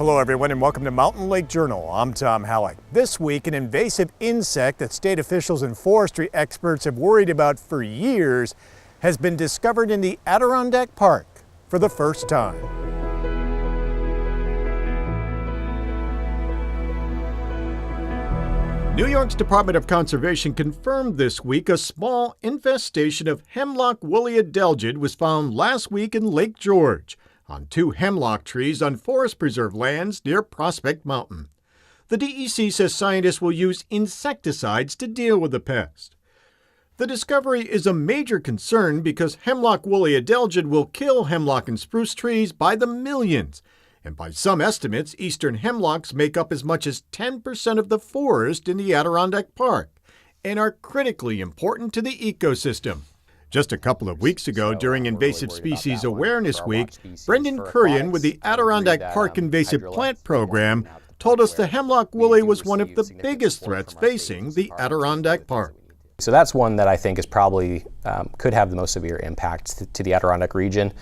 Hello everyone and welcome to Mountain Lake Journal. I'm Tom Halleck. This week, an invasive insect that state officials and forestry experts have worried about for years has been discovered in the Adirondack Park for the first time. New York's Department of Conservation confirmed this week a small infestation of Hemlock Woolly Adelgid was found last week in Lake George on 2 hemlock trees on Forest Preserve lands near Prospect Mountain. The DEC says scientists will use insecticides to deal with the pest. The discovery is a major concern because Hemlock Woolly Adelgid will kill hemlock and spruce trees by the millions. And by some estimates, eastern hemlocks make up as much as 10% of the forest in the Adirondack Park and are critically important to the ecosystem. Just a couple of weeks ago, during Invasive Species Awareness Week, Brendan Kurian with the Adirondack Park Invasive Plant Program told us the hemlock woolly was one of the biggest threats facing the Adirondack Park. So that's one that I think is probably could have the most severe impact to the Adirondack region.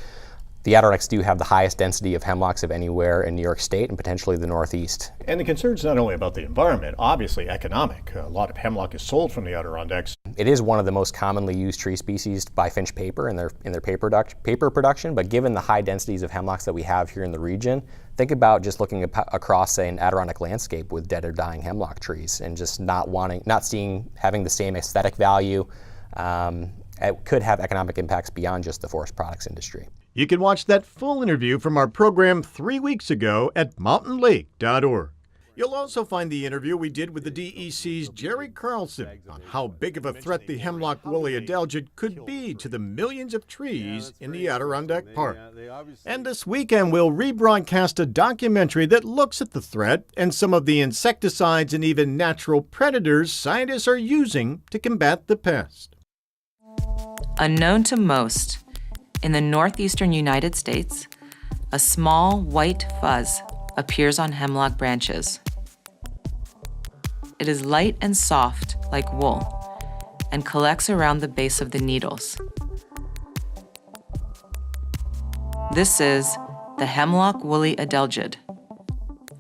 The Adirondacks do have the highest density of hemlocks of anywhere in New York State and potentially the Northeast. And the concern's not only about the environment, obviously economic. A lot of hemlock is sold from the Adirondacks. It is one of the most commonly used tree species by Finch Paper in their paper production, but given the high densities of hemlocks that we have here in the region, think about just looking across, say, an Adirondack landscape with dead or dying hemlock trees and just having the same aesthetic value. It could have economic impacts beyond just the forest products industry. You can watch that full interview from our program 3 weeks ago at mountainlake.org. You'll also find the interview we did with the DEC's Jerry Carlson on how big of a threat the Hemlock Woolly Adelgid could be to the millions of trees in the Adirondack Park. And this weekend we'll rebroadcast a documentary that looks at the threat and some of the insecticides and even natural predators scientists are using to combat the pest. Unknown to most, in the northeastern United States, a small white fuzz appears on hemlock branches. It is light and soft like wool and collects around the base of the needles. This is the Hemlock Woolly Adelgid.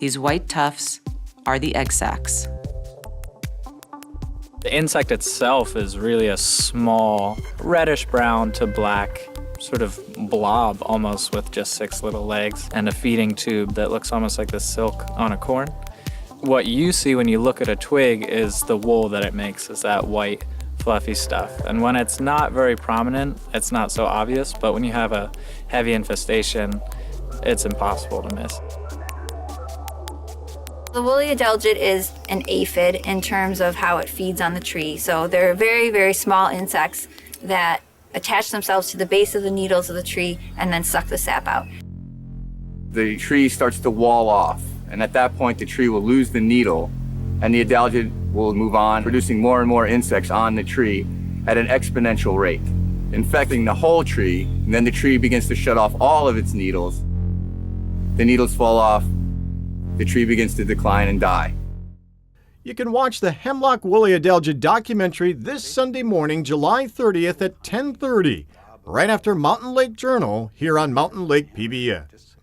These white tufts are the egg sacs. The insect itself is really a small, reddish brown to black sort of blob, almost with just 6 little legs and a feeding tube that looks almost like the silk on a corn. What you see when you look at a twig is the wool that it makes, is that white, fluffy stuff. And when it's not very prominent, it's not so obvious, but when you have a heavy infestation, it's impossible to miss. The woolly adelgid is an aphid in terms of how it feeds on the tree. So they're very, very small insects that attach themselves to the base of the needles of the tree and then suck the sap out. The tree starts to wall off, and at that point the tree will lose the needle and the adelgid will move on, producing more and more insects on the tree at an exponential rate, infecting the whole tree, and then the tree begins to shut off all of its needles. The needles fall off, the tree begins to decline and die. You can watch the Hemlock Woolly Adelgid documentary this Sunday morning, July 30th at 10:30, right after Mountain Lake Journal here on Mountain Lake PBS.